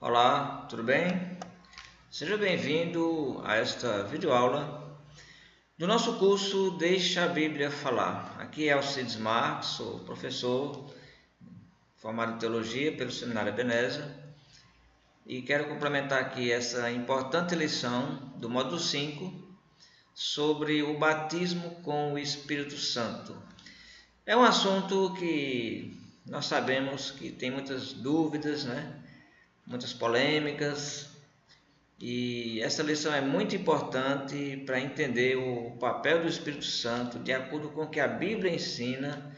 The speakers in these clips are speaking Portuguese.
Olá, tudo bem? Seja bem-vindo a esta videoaula do nosso curso Deixa a Bíblia Falar. Aqui é Alcides Marques, sou professor formado em Teologia pelo Seminário Ebenezer e quero complementar aqui essa importante lição do módulo 5 sobre o batismo com o Espírito Santo. É um assunto que nós sabemos que tem muitas dúvidas, muitas polêmicas, e essa lição é muito importante para entender o papel do Espírito Santo de acordo com o que a Bíblia ensina,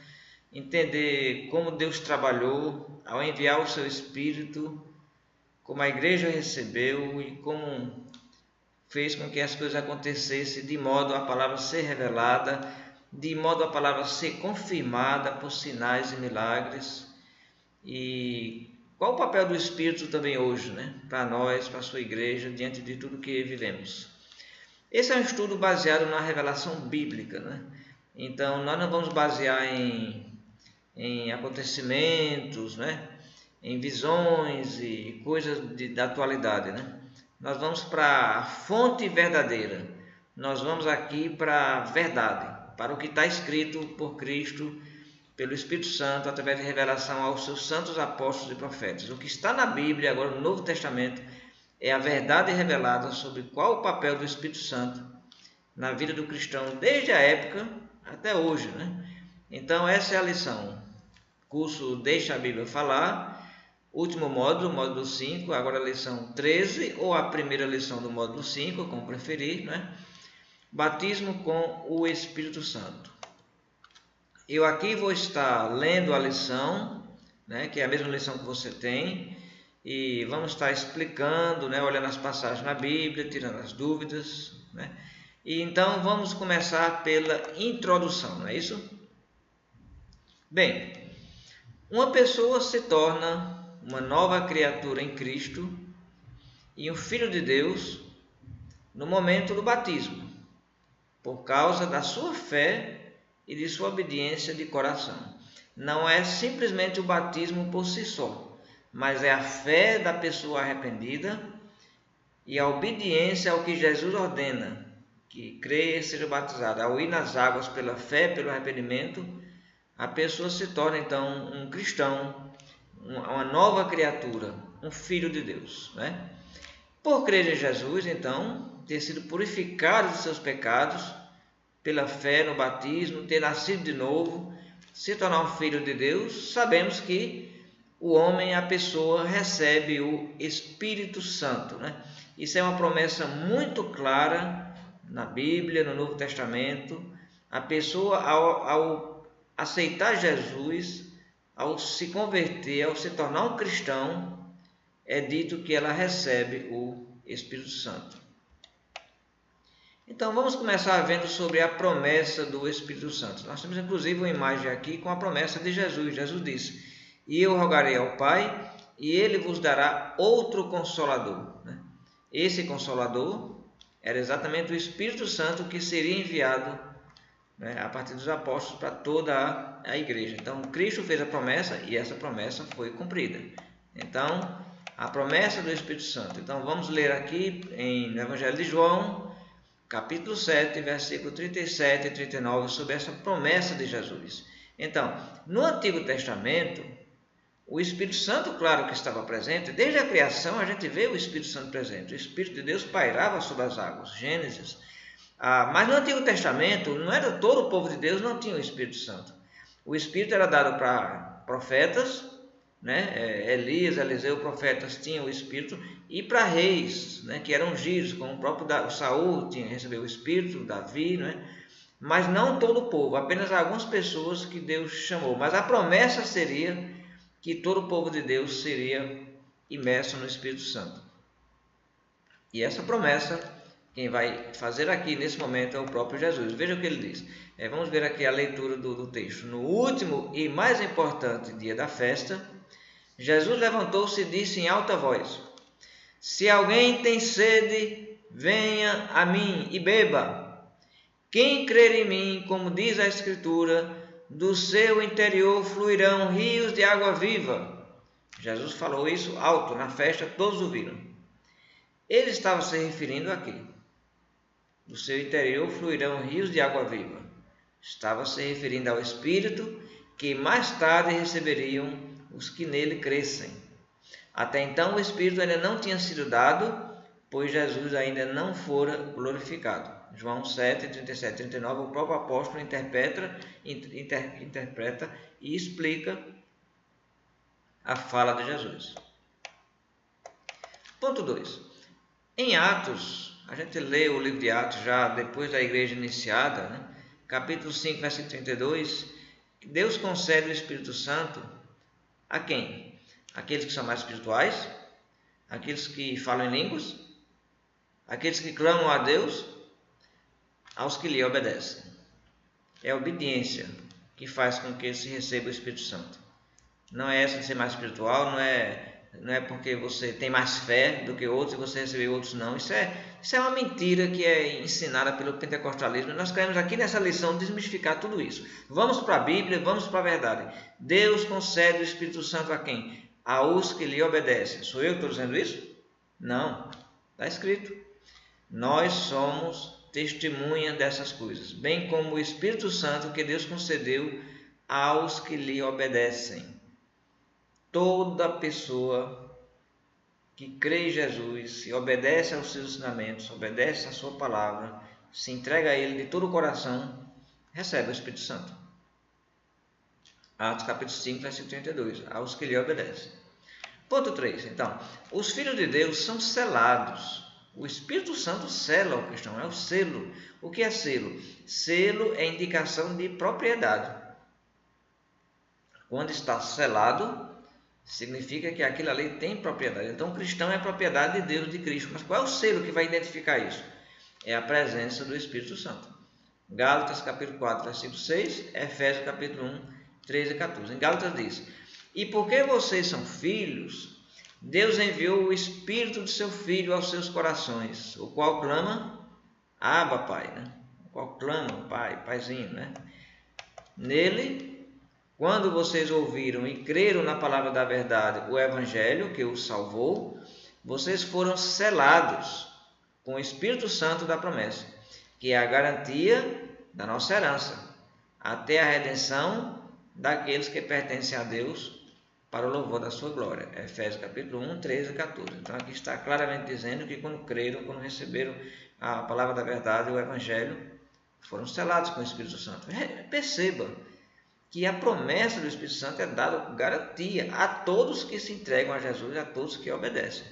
entender como Deus trabalhou ao enviar o seu Espírito, como a igreja recebeu e como fez com que as coisas acontecessem de modo a palavra ser revelada, de modo a palavra ser confirmada por sinais e milagres. E qual o papel do Espírito também hoje, para nós, para a sua igreja, diante de tudo que vivemos? Esse é um estudo baseado na revelação bíblica, Então, nós não vamos basear em acontecimentos, em visões e coisas da atualidade, Nós vamos para a fonte verdadeira. Nós vamos aqui para a verdade, para o que está escrito por Cristo, pelo Espírito Santo, através de revelação aos seus santos apóstolos e profetas. O que está na Bíblia, agora no Novo Testamento, é a verdade revelada sobre qual o papel do Espírito Santo na vida do cristão, desde a época até hoje, Então, essa é a lição. Curso Deixa a Bíblia Falar, último módulo, módulo 5, agora a lição 13, ou a primeira lição do módulo 5, como preferir, Batismo com o Espírito Santo. Eu aqui vou estar lendo a lição, que é a mesma lição que você tem, e vamos estar explicando, olhando as passagens na Bíblia, tirando as dúvidas, E então vamos começar pela introdução, não é isso? Bem, uma pessoa se torna uma nova criatura em Cristo e um filho de Deus no momento do batismo, por causa da sua fé e de sua obediência de coração. Não é simplesmente o batismo por si só, mas é a fé da pessoa arrependida e a obediência ao que Jesus ordena, que crê e seja batizado. Ao ir nas águas pela fé, pelo arrependimento, a pessoa se torna então um cristão, uma nova criatura, um filho de Deus, Por crer em Jesus, então, ter sido purificado de seus pecados, pela fé no batismo, ter nascido de novo, se tornar um filho de Deus, sabemos que o homem, a pessoa, recebe o Espírito Santo, Isso é uma promessa muito clara na Bíblia, no Novo Testamento. A pessoa, ao aceitar Jesus, ao se converter, ao se tornar um cristão, é dito que ela recebe o Espírito Santo. Então, vamos começar vendo sobre a promessa do Espírito Santo. Nós temos, inclusive, uma imagem aqui com a promessa de Jesus. Jesus disse: "E eu rogarei ao Pai, e Ele vos dará outro Consolador." Esse Consolador era exatamente o Espírito Santo que seria enviado a partir dos apóstolos para toda a igreja. Então, Cristo fez a promessa e essa promessa foi cumprida. Então, a promessa do Espírito Santo. Então, vamos ler aqui no Evangelho de João, capítulo 7, versículo 37 e 39, sobre essa promessa de Jesus. Então, no Antigo Testamento, o Espírito Santo, claro que estava presente. Desde a criação a gente vê o Espírito Santo presente. O Espírito de Deus pairava sobre as águas, Gênesis. Mas no Antigo Testamento, não era todo o povo de Deus não tinha o Espírito Santo. O Espírito era dado para profetas, Elias, Eliseu, profetas tinham o Espírito, e para reis, que eram ungidos, como o próprio Saul recebeu o Espírito, Davi, Mas não todo o povo, apenas algumas pessoas que Deus chamou. Mas a promessa seria que todo o povo de Deus seria imerso no Espírito Santo. E essa promessa, quem vai fazer aqui nesse momento é o próprio Jesus. Veja o que ele diz. Vamos ver aqui a leitura do texto. No último e mais importante dia da festa, Jesus levantou-se e disse em alta voz: "Se alguém tem sede, venha a mim e beba. Quem crer em mim, como diz a Escritura, do seu interior fluirão rios de água viva." Jesus falou isso alto na festa, todos ouviram. Ele estava se referindo a quê? Do seu interior fluirão rios de água viva. Estava se referindo ao Espírito que mais tarde receberiam os que nele crescem. Até então o Espírito ainda não tinha sido dado, pois Jesus ainda não fora glorificado. João 7, 37 e 39, o próprio apóstolo interpreta e explica a fala de Jesus. Ponto 2. Em Atos, a gente lê o livro de Atos já depois da igreja iniciada, né? Capítulo 5, versículo 32, Deus concede o Espírito Santo a quem? Aqueles que são mais espirituais, aqueles que falam em línguas, aqueles que clamam a Deus, aos que lhe obedecem. É a obediência que faz com que se receba o Espírito Santo. Não é essa de ser mais espiritual, não é porque você tem mais fé do que outros e você recebeu outros não. Isso é uma mentira que é ensinada pelo pentecostalismo. Nós queremos aqui nessa lição desmistificar tudo isso. Vamos para a Bíblia, vamos para a verdade. Deus concede o Espírito Santo a quem? Aos que lhe obedecem. Sou eu que estou dizendo isso? Não. Está escrito. Nós somos testemunha dessas coisas, bem como o Espírito Santo que Deus concedeu aos que lhe obedecem. Toda pessoa que crê em Jesus e obedece aos seus ensinamentos, obedece à sua palavra, se entrega a Ele de todo o coração, recebe o Espírito Santo. Atos capítulo 5, versículo 32, aos que lhe obedecem. Ponto 3. Então, os filhos de Deus são selados. O Espírito Santo sela o cristão, é o selo. O que é selo? Selo é indicação de propriedade. Quando está selado, significa que aquilo ali tem propriedade. Então, o cristão é propriedade de Deus, de Cristo. Mas qual é o selo que vai identificar isso? É a presença do Espírito Santo. Gálatas capítulo 4, versículo 6, Efésios capítulo 1, 13 e 14. Em Gálatas diz: e porque vocês são filhos, Deus enviou o Espírito de seu Filho aos seus corações, o qual clama, Abba, Pai, né? O qual clama, Pai, Paizinho, né? Nele, quando vocês ouviram e creram na palavra da verdade, o Evangelho que os salvou, vocês foram selados com o Espírito Santo da promessa, que é a garantia da nossa herança, até a redenção daqueles que pertencem a Deus, para o louvor da sua glória. Efésios capítulo 1, 13 e 14. Então aqui está claramente dizendo que quando creram, quando receberam a palavra da verdade, o Evangelho, foram selados com o Espírito Santo. Perceba que a promessa do Espírito Santo é dada com garantia a todos que se entregam a Jesus e a todos que obedecem.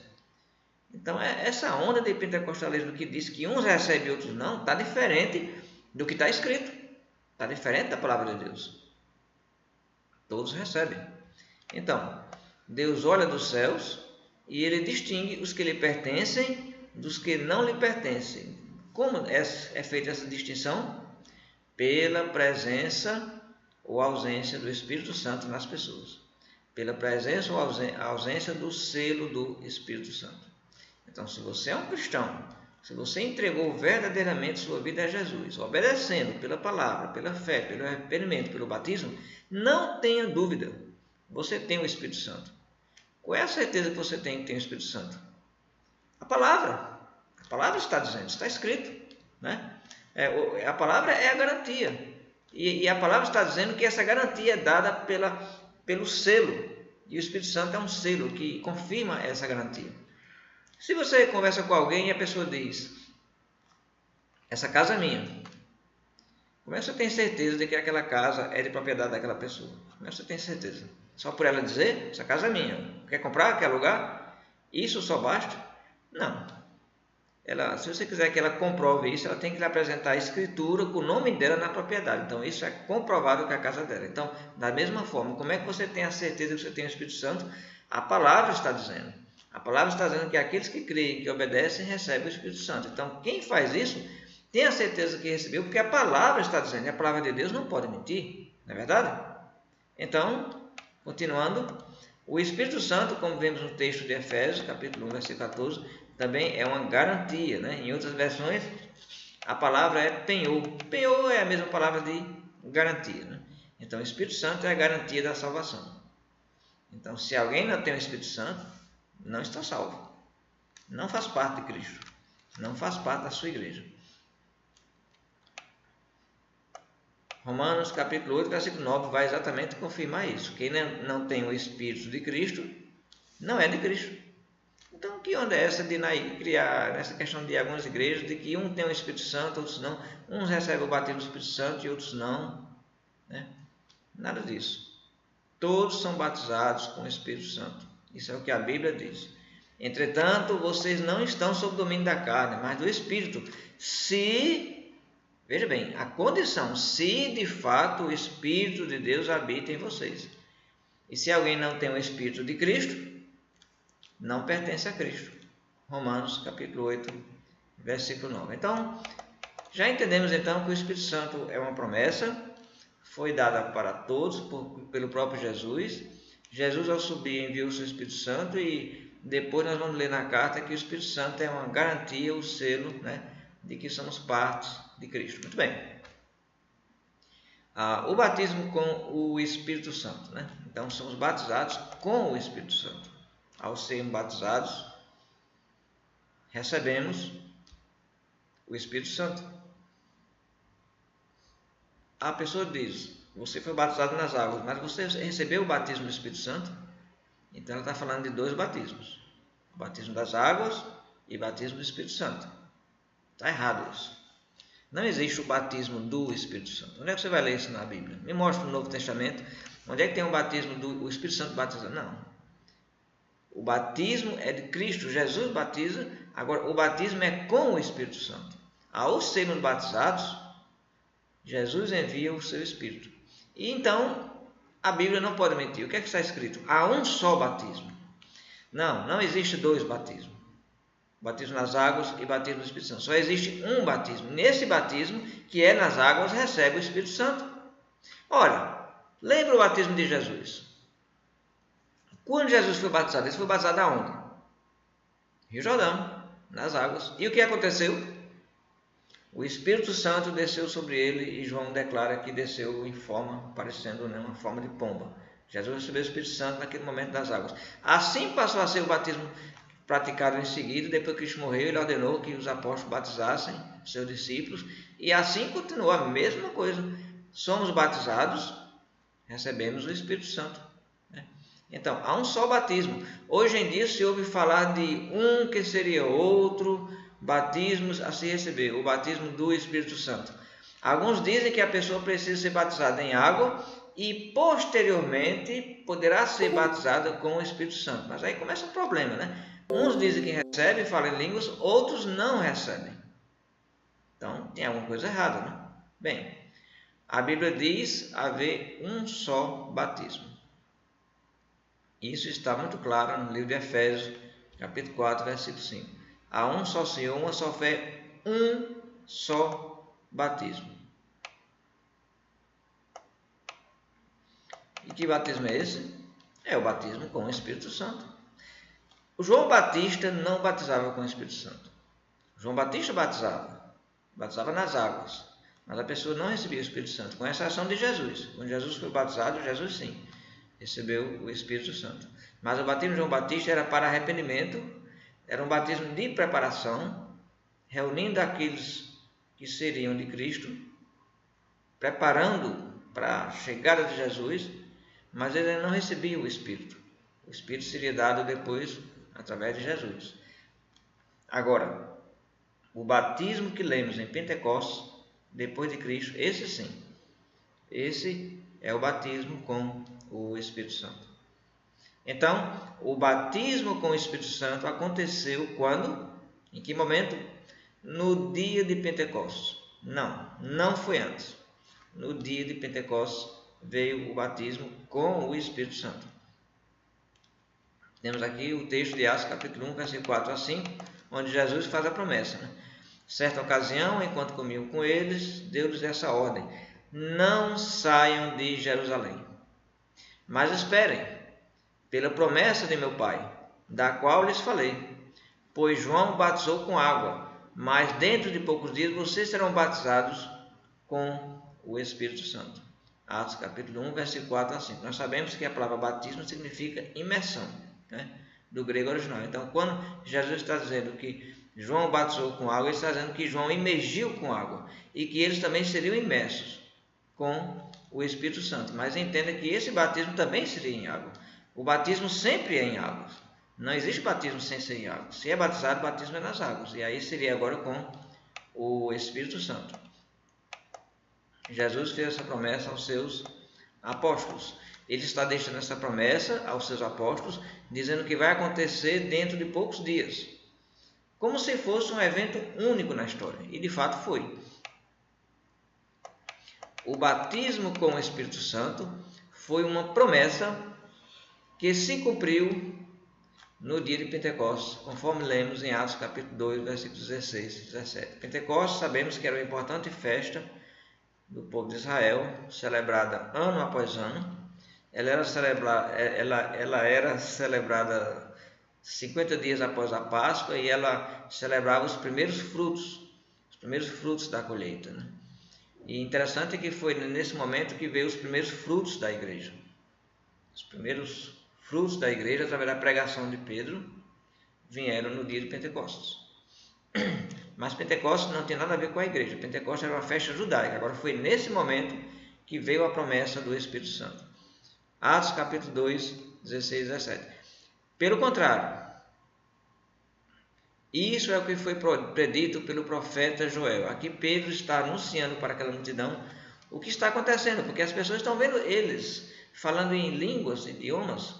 Então essa onda de pentecostalismo que diz que uns recebem e outros não, está diferente do que está escrito. Está diferente da palavra de Deus. Todos recebem. Então, Deus olha dos céus e Ele distingue os que lhe pertencem dos que não lhe pertencem. Como é feita essa distinção? Pela presença ou ausência do Espírito Santo nas pessoas. Pela presença ou ausência do selo do Espírito Santo. Então, se você é um cristão, se você entregou verdadeiramente sua vida a Jesus, obedecendo pela palavra, pela fé, pelo arrependimento, pelo batismo, não tenha dúvida. Você tem o Espírito Santo. Qual é a certeza que você tem que tem o Espírito Santo? A palavra. A palavra está dizendo, está escrito. Né? A palavra é a garantia. E a palavra está dizendo que essa garantia é dada pelo selo. E o Espírito Santo é um selo que confirma essa garantia. Se você conversa com alguém e a pessoa diz: essa casa é minha. Como é que você tem certeza de que aquela casa é de propriedade daquela pessoa? Como é que você tem certeza? Só por ela dizer, essa casa é minha. Quer comprar? Quer alugar? Isso só basta? Não. Se você quiser que ela comprove isso, ela tem que lhe apresentar a escritura com o nome dela na propriedade. Então, isso é comprovado que é a casa dela. Então, da mesma forma, como é que você tem a certeza que você tem o Espírito Santo? A palavra está dizendo. A palavra está dizendo que aqueles que creem, que obedecem, recebem o Espírito Santo. Então, quem faz isso, tem a certeza que recebeu, porque a palavra está dizendo. E a palavra de Deus não pode mentir. Não é verdade? Então, continuando, o Espírito Santo, como vemos no texto de Efésios, capítulo 1, versículo 14, também é uma garantia. Né? Em outras versões, a palavra é penhor. Penhor é a mesma palavra de garantia. Né? Então, o Espírito Santo é a garantia da salvação. Então, se alguém não tem o Espírito Santo, não está salvo. Não faz parte de Cristo. Não faz parte da sua igreja. Romanos capítulo 8, versículo 9 vai exatamente confirmar isso. Quem não tem o Espírito de Cristo, não é de Cristo. Então, que onda é essa de criar essa questão de algumas igrejas, de que um tem o Espírito Santo, outros não, uns recebem o batismo do Espírito Santo e outros não, né? Nada disso. Todos são batizados com o Espírito Santo. Isso é o que a Bíblia diz. Entretanto, vocês não estão sob o domínio da carne, mas do Espírito. Veja bem, a condição, se de fato o Espírito de Deus habita em vocês. E se alguém não tem o Espírito de Cristo, não pertence a Cristo. Romanos capítulo 8, versículo 9. Então, já entendemos então que o Espírito Santo é uma promessa, foi dada para todos pelo próprio Jesus. Jesus, ao subir, enviou o seu Espírito Santo, e depois nós vamos ler na carta que o Espírito Santo é uma garantia, o selo, né, de que somos parte de Cristo. Muito bem. O batismo com o Espírito Santo, né? Então, somos batizados com o Espírito Santo. Ao sermos batizados, recebemos o Espírito Santo. A pessoa diz: você foi batizado nas águas, mas você recebeu o batismo do Espírito Santo? Então ela está falando de dois batismos: o batismo das águas e o batismo do Espírito Santo. Está errado isso. Não existe o batismo do Espírito Santo. Onde é que você vai ler isso na Bíblia? Me mostra no Novo Testamento. Onde é que tem um batismo do Espírito Santo batizando? Não. O batismo é de Cristo, Jesus batiza. Agora, o batismo é com o Espírito Santo. Ao sermos batizados, Jesus envia o seu Espírito. E então, a Bíblia não pode mentir. O que é que está escrito? Há um só batismo. Não existe dois batismos. Batismo nas águas e batismo do Espírito Santo. Só existe um batismo. Nesse batismo, que é nas águas, recebe o Espírito Santo. Ora, lembra o batismo de Jesus? Quando Jesus foi batizado, ele foi batizado aonde? Rio Jordão, nas águas. E o que aconteceu? O Espírito Santo desceu sobre ele, e João declara que desceu em forma, parecendo uma forma de pomba. Jesus recebeu o Espírito Santo naquele momento das águas. Assim passou a ser o batismo praticado em seguida. Depois que Cristo morreu, ele ordenou que os apóstolos batizassem seus discípulos, e assim continuou a mesma coisa. Somos batizados, recebemos o Espírito Santo. Então, há um só batismo. Hoje em dia se ouve falar de um que seria outro batismos a se receber, o batismo do Espírito Santo. Alguns dizem que a pessoa precisa ser batizada em água e posteriormente poderá ser batizada com o Espírito Santo. Mas aí começa o problema, né? Uns dizem que recebem, falam em línguas, outros não recebem. Então, tem alguma coisa errada, né? Bem, a Bíblia diz haver um só batismo. Isso está muito claro no livro de Efésios, capítulo 4, versículo 5. Há um só Senhor, uma só fé, um só batismo. E que batismo é esse? É o batismo com o Espírito Santo. O João Batista não batizava com o Espírito Santo. O João Batista batizava nas águas, mas a pessoa não recebia o Espírito Santo, com exceção de Jesus. Quando Jesus foi batizado, Jesus sim recebeu o Espírito Santo. Mas o batismo de João Batista era para arrependimento, era um batismo de preparação, reunindo aqueles que seriam de Cristo, preparando para a chegada de Jesus, mas ele não recebia o Espírito. O Espírito seria dado depois através de Jesus. Agora, o batismo que lemos em Pentecostes, depois de Cristo, esse sim, esse é o batismo com o Espírito Santo. Então, o batismo com o Espírito Santo aconteceu quando? Em que momento? No dia de Pentecostes. Não foi antes. No dia de Pentecostes veio o batismo com o Espírito Santo. Temos aqui o texto de Atos capítulo 1, versículo 4 a 5, onde Jesus faz a promessa, né? Certa ocasião, enquanto comiam com eles, deu-lhes essa ordem: não saiam de Jerusalém, mas esperem pela promessa de meu Pai, da qual lhes falei. Pois João batizou com água, mas dentro de poucos dias vocês serão batizados com o Espírito Santo. Atos capítulo 1, versículo 4 a 5. Nós sabemos que a palavra batismo significa imersão, né? Do grego original. Então, quando Jesus está dizendo que João batizou com água, ele está dizendo que João imergiu com água e que eles também seriam imersos com o Espírito Santo. Mas entenda que esse batismo também seria em água. O batismo sempre é em água. Não existe batismo sem ser em água. Se é batizado, o batismo é nas águas. E aí seria agora com o Espírito Santo. Jesus fez essa promessa aos seus apóstolos. Ele está deixando essa promessa aos seus apóstolos, dizendo que vai acontecer dentro de poucos dias, como se fosse um evento único na história. E de fato foi. O batismo com o Espírito Santo foi uma promessa que se cumpriu no dia de Pentecostes, conforme lemos em Atos capítulo 2, versículos 16 e 17. Pentecostes, sabemos que era uma importante festa do povo de Israel, celebrada ano após ano. Ela era celebrada 50 dias após a Páscoa e ela celebrava os primeiros frutos da colheita, né? E interessante que foi nesse momento que veio os primeiros frutos da igreja. Os primeiros frutos da igreja, através da pregação de Pedro, vieram no dia de Pentecostes. Mas Pentecostes não tem nada a ver com a igreja. Pentecostes era uma festa judaica. Agora foi nesse momento que veio a promessa do Espírito Santo. Atos capítulo 2, 16 e 17. Pelo contrário, isso é o que foi predito pelo profeta Joel. Aqui Pedro está anunciando para aquela multidão o que está acontecendo, porque as pessoas estão vendo eles falando em línguas, idiomas,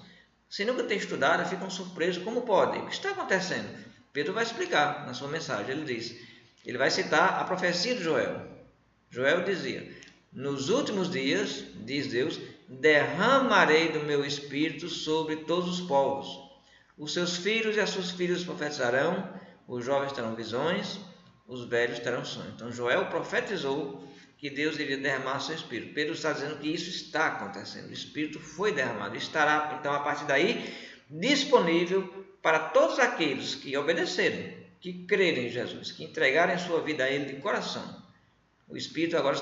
sem nunca ter estudado, ficam surpresos. Como pode? O que está acontecendo? Pedro vai explicar na sua mensagem. Ele vai citar a profecia de Joel. Joel dizia: nos últimos dias, diz Deus, derramarei do meu espírito sobre todos os povos. Os seus filhos e as suas filhas profetizarão, os jovens terão visões, os velhos terão sonhos. Então Joel profetizou que Deus iria derramar seu espírito. Pedro está dizendo que isso está acontecendo. O espírito foi derramado. Estará, então, a partir daí, disponível para todos aqueles que obedecerem, que crerem em Jesus, que entregarem sua vida a Ele de coração. O Espírito agora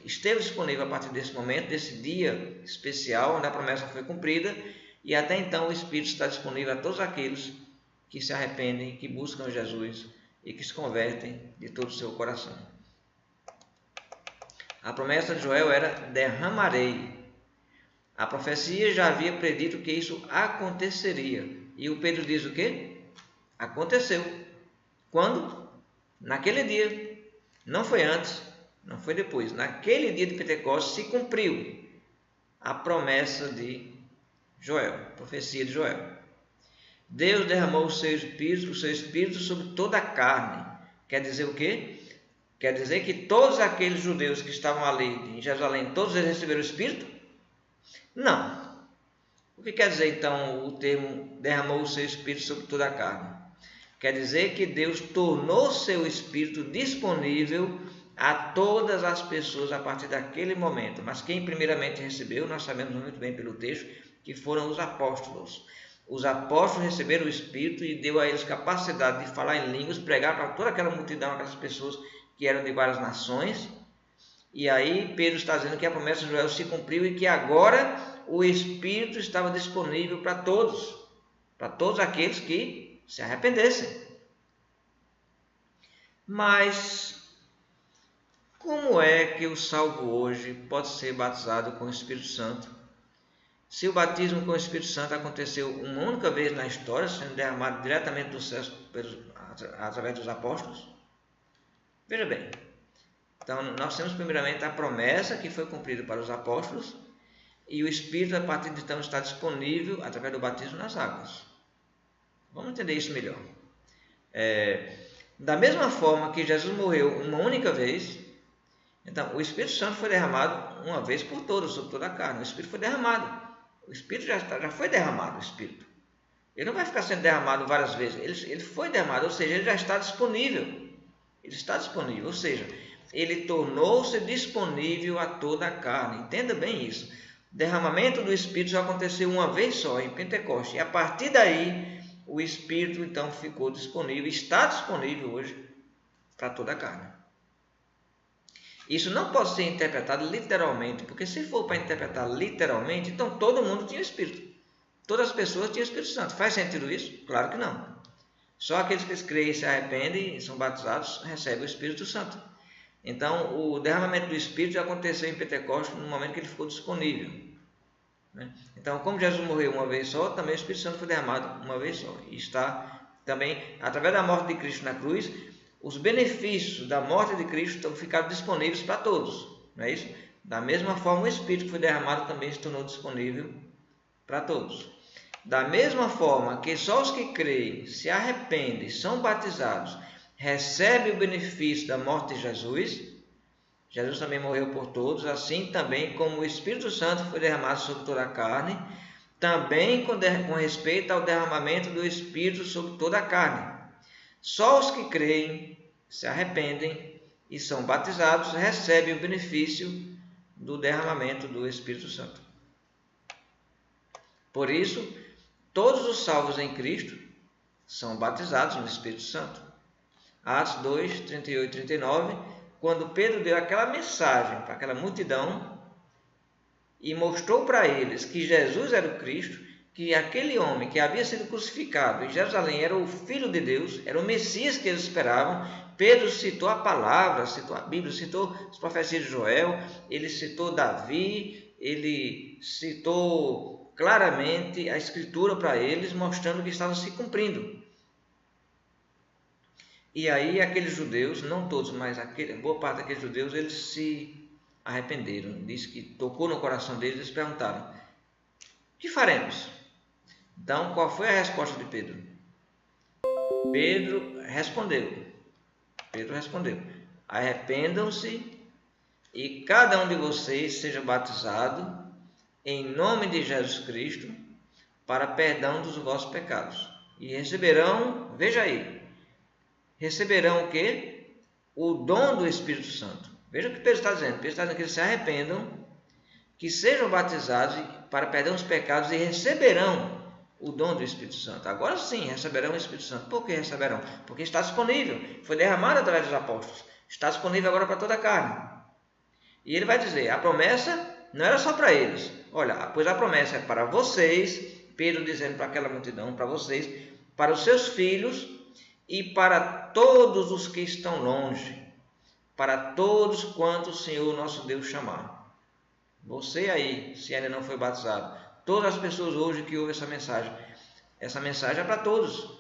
esteve disponível a partir desse momento, desse dia especial, onde a promessa foi cumprida, e até então o Espírito está disponível a todos aqueles que se arrependem, que buscam Jesus e que se convertem de todo o seu coração. A promessa de Joel era: derramarei. A profecia já havia predito que isso aconteceria. E o Pedro diz o quê? Aconteceu. Quando? Naquele dia. Não foi antes, não foi depois. Naquele dia de Pentecostes se cumpriu a promessa de Joel, a profecia de Joel. Deus derramou o seu espírito sobre toda a carne. Quer dizer o quê? Quer dizer que todos aqueles judeus que estavam ali em Jerusalém, todos eles receberam o Espírito? Não. O que quer dizer então o termo derramou o seu Espírito sobre toda a carne? Quer dizer que Deus tornou seu Espírito disponível a todas as pessoas a partir daquele momento. Mas quem primeiramente recebeu, nós sabemos muito bem pelo texto, que foram os apóstolos. Os apóstolos receberam o Espírito e deu a eles capacidade de falar em línguas, pregar para toda aquela multidão, aquelas pessoas que eram de várias nações. E aí Pedro está dizendo que a promessa de Joel se cumpriu e que agora o Espírito estava disponível para todos aqueles que se arrependessem. Mas como é que o salvo hoje pode ser batizado com o Espírito Santo? Se o batismo com o Espírito Santo aconteceu uma única vez na história, sendo derramado diretamente do céu através dos apóstolos? Veja bem, então nós temos primeiramente a promessa que foi cumprida para os apóstolos, e o Espírito a partir de então está disponível através do batismo nas águas. Vamos entender isso melhor. Da mesma forma que Jesus morreu uma única vez, então o Espírito Santo foi derramado uma vez por todas, sobre toda a carne. O Espírito foi derramado. O Espírito já foi derramado, o Espírito. Ele não vai ficar sendo derramado várias vezes. Ele foi derramado, ou seja, ele já está disponível. Ele está disponível, ou seja, ele tornou-se disponível a toda a carne. Entenda bem isso. O derramamento do Espírito já aconteceu uma vez só, em Pentecostes. E a partir daí, o Espírito então ficou disponível, está disponível hoje para toda a carne. Isso não pode ser interpretado literalmente, porque se for para interpretar literalmente, então todo mundo tinha o Espírito. Todas as pessoas tinham o Espírito Santo. Faz sentido isso? Claro que não. Só aqueles que creem, se arrependem e são batizados recebem o Espírito Santo. Então, o derramamento do Espírito aconteceu em Pentecostes no momento que ele ficou disponível. Então, como Jesus morreu uma vez só, também o Espírito Santo foi derramado uma vez só. E está também, através da morte de Cristo na cruz, os benefícios da morte de Cristo ficaram disponíveis para todos. Não é isso? Da mesma forma, o Espírito que foi derramado também se tornou disponível para todos. Da mesma forma que só os que creem, se arrependem, são batizados, recebem o benefício da morte de Jesus, Jesus também morreu por todos, assim também como o Espírito Santo foi derramado sobre toda a carne, também com respeito ao derramamento do Espírito sobre toda a carne. Só os que creem, se arrependem e são batizados recebem o benefício do derramamento do Espírito Santo. Por isso, todos os salvos em Cristo são batizados no Espírito Santo. Atos 2, 38 e 39, quando Pedro deu aquela mensagem para aquela multidão e mostrou para eles que Jesus era o Cristo, que aquele homem que havia sido crucificado em Jerusalém era o Filho de Deus, era o Messias que eles esperavam, Pedro citou a palavra, citou a Bíblia, citou as profecias de Joel, ele citou Davi, ele citou claramente a Escritura para eles, mostrando que estava se cumprindo. E aí aqueles judeus, não todos, mas boa parte daqueles judeus, eles se arrependeram. Diz que tocou no coração deles e eles perguntaram: o que faremos? Então, qual foi a resposta de Pedro? Pedro respondeu: arrependam-se e cada um de vocês seja batizado em nome de Jesus Cristo para perdão dos vossos pecados. E receberão, veja aí, receberão o quê? O dom do Espírito Santo. Veja o que Pedro está dizendo. Pedro está dizendo que eles se arrependam, que sejam batizados para perdão dos pecados e receberão o dom do Espírito Santo. Agora sim, receberão o Espírito Santo. Por que receberão? Porque está disponível. Foi derramado através dos apóstolos. Está disponível agora para toda a carne. E ele vai dizer, a promessa não era só para eles. Olha, pois a promessa é para vocês, Pedro dizendo para aquela multidão, para vocês, para os seus filhos e para todos os que estão longe, para todos quantos o Senhor nosso Deus chamar. Você aí, se ainda não foi batizado, todas as pessoas hoje que ouvem essa mensagem é para todos.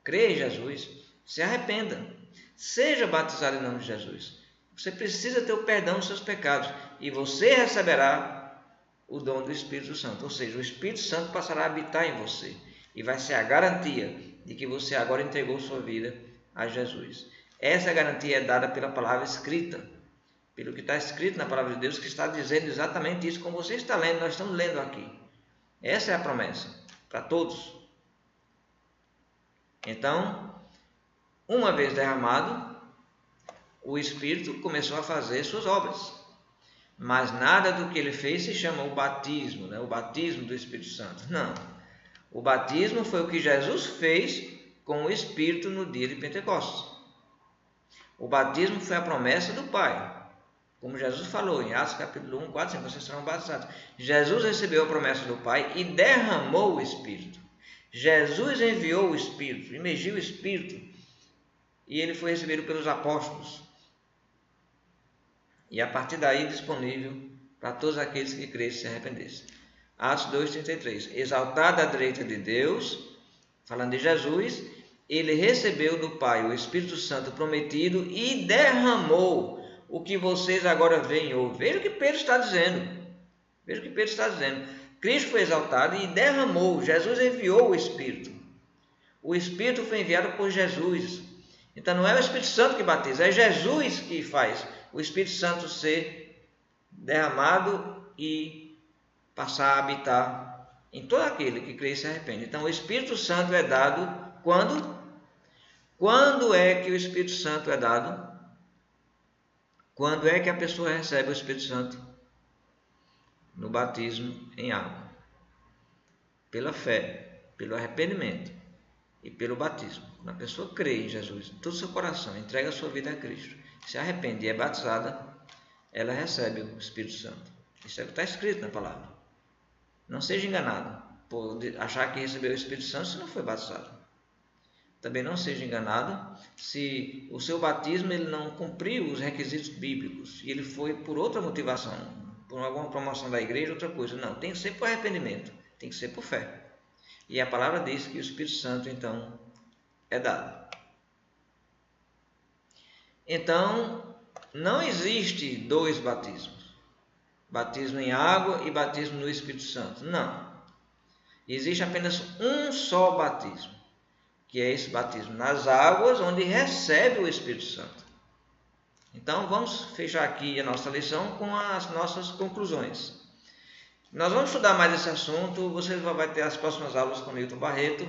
Creia em Jesus, se arrependa, seja batizado em nome de Jesus. Você precisa ter o perdão dos seus pecados e você receberá o dom do Espírito Santo. Ou seja, o Espírito Santo passará a habitar em você e vai ser a garantia de que você agora entregou sua vida a Jesus. Essa garantia é dada pela palavra escrita, pelo que está escrito na palavra de Deus, que está dizendo exatamente isso, como você está lendo, nós estamos lendo aqui. Essa é a promessa para todos. Então, uma vez derramado, o Espírito começou a fazer suas obras. Mas nada do que ele fez se chama o batismo, o batismo do Espírito Santo. Não. O batismo foi o que Jesus fez com o Espírito no dia de Pentecostes. O batismo foi a promessa do Pai. Como Jesus falou em Atos capítulo 1, 4, 5, vocês serão batizados. Jesus recebeu a promessa do Pai e derramou o Espírito. Jesus enviou o Espírito, imergiu o Espírito, e ele foi recebido pelos apóstolos. E a partir daí disponível para todos aqueles que crescem e se arrependessem. Atos 2,33. Exaltado à direita de Deus, falando de Jesus, ele recebeu do Pai o Espírito Santo prometido e derramou o que vocês agora veem e ouvem. Veja o que Pedro está dizendo. Veja o que Pedro está dizendo. Cristo foi exaltado e derramou. Jesus enviou o Espírito. O Espírito foi enviado por Jesus. Então não é o Espírito Santo que batiza, é Jesus que faz o Espírito Santo ser derramado e passar a habitar em todo aquele que crê e se arrepende. Então o Espírito Santo é dado quando? Quando é que o Espírito Santo é dado? Quando é que a pessoa recebe o Espírito Santo? No batismo em água. Pela fé, pelo arrependimento e pelo batismo. Quando a pessoa crê em Jesus, em todo o seu coração, entrega a sua vida a Cristo, se arrepende e é batizada, ela recebe o Espírito Santo. Isso é o que está escrito na palavra. Não seja enganado por achar que recebeu o Espírito Santo se não foi batizado. Também não seja enganado se o seu batismo ele não cumpriu os requisitos bíblicos e ele foi por outra motivação, por alguma promoção da igreja, outra coisa. Não, tem que ser por arrependimento, tem que ser por fé. E a palavra diz que o Espírito Santo, então, é dado. Então, não existe dois batismos. Batismo em água e batismo no Espírito Santo. Não. Existe apenas um só batismo, que é esse batismo nas águas, onde recebe o Espírito Santo. Então, vamos fechar aqui a nossa lição com as nossas conclusões. Nós vamos estudar mais esse assunto, você vai ter as próximas aulas com o Newton Barreto,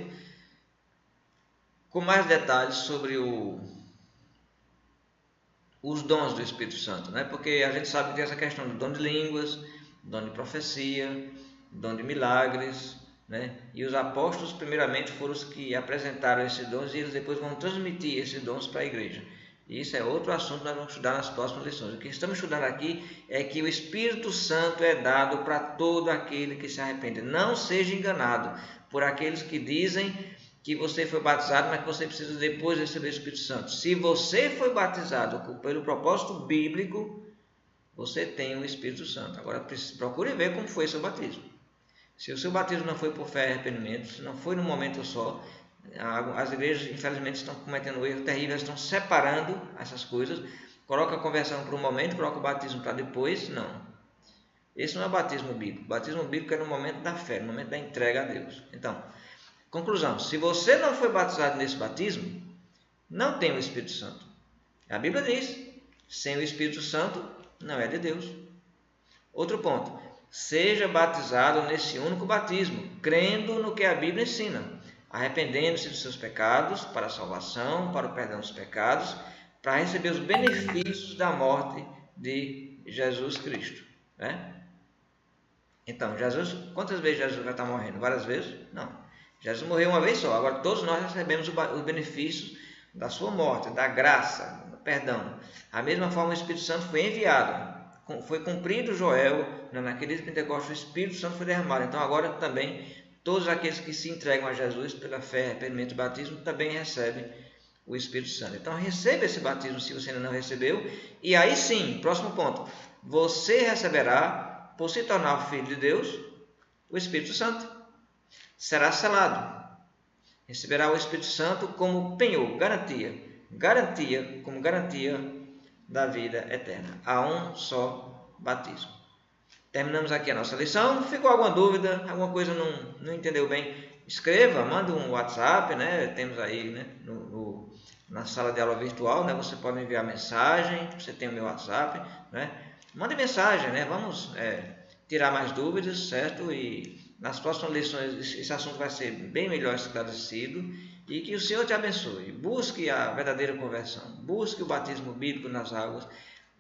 com mais detalhes sobre os dons do Espírito Santo, né? Porque a gente sabe que tem essa questão do dom de línguas, dom de profecia, dom de milagres, né? E os apóstolos primeiramente foram os que apresentaram esses dons e eles depois vão transmitir esses dons para a igreja. E isso é outro assunto que nós vamos estudar nas próximas lições. O que estamos estudando aqui é que o Espírito Santo é dado para todo aquele que se arrepende. Não seja enganado por aqueles que dizem que você foi batizado, mas que você precisa depois receber o Espírito Santo. Se você foi batizado pelo propósito bíblico, você tem o Espírito Santo. Agora procure ver como foi seu batismo. Se o seu batismo não foi por fé e arrependimento, se não foi num momento só, as igrejas infelizmente estão cometendo um erro terrível, estão separando essas coisas, coloca a conversão para um momento, coloca o batismo para depois. Não, esse não é batismo bíblico. O batismo bíblico é no momento da fé, no momento da entrega a Deus. Então, conclusão, se você não foi batizado nesse batismo, não tem o Espírito Santo. A Bíblia diz, sem o Espírito Santo não é de Deus. Outro ponto, seja batizado nesse único batismo, crendo no que a Bíblia ensina, arrependendo-se dos seus pecados para a salvação, para o perdão dos pecados, para receber os benefícios da morte de Jesus Cristo, né? Então, Jesus, quantas vezes Jesus vai estar morrendo? Várias vezes? Não. Jesus morreu uma vez só. Agora todos nós recebemos os benefícios da sua morte, da graça, do perdão. A mesma forma o Espírito Santo foi enviado. Foi cumprido Joel, naquele dia de Pentecostes, o Espírito Santo foi derramado. Então agora também todos aqueles que se entregam a Jesus pela fé, arrependimento e batismo também recebem o Espírito Santo. Então receba esse batismo se você ainda não recebeu. E aí sim, próximo ponto, você receberá, por se tornar filho de Deus, o Espírito Santo. Será selado. Receberá o Espírito Santo como penhor, como garantia da vida eterna. Há um só batismo. Terminamos aqui a nossa lição. Ficou alguma dúvida, alguma coisa não entendeu bem? Escreva, manda um WhatsApp, né? Temos aí, né? Na sala de aula virtual, né? Você pode enviar mensagem, você tem o meu WhatsApp, né? Mande mensagem, né? Vamos tirar mais dúvidas, certo? E nas próximas lições esse assunto vai ser bem melhor esclarecido. E que o Senhor te abençoe. Busque a verdadeira conversão. Busque o batismo bíblico nas águas.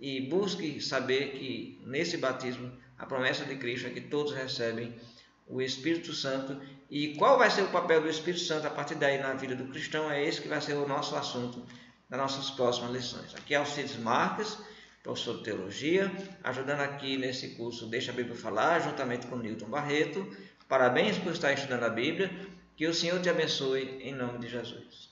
E busque saber que nesse batismo a promessa de Cristo é que todos recebem o Espírito Santo. E qual vai ser o papel do Espírito Santo a partir daí na vida do cristão? É esse que vai ser o nosso assunto das nossas próximas lições. Aqui é Alcides Marques, professor de Teologia, ajudando aqui nesse curso Deixa a Bíblia Falar, juntamente com Newton Barreto. Parabéns por estar estudando a Bíblia. Que o Senhor te abençoe em nome de Jesus.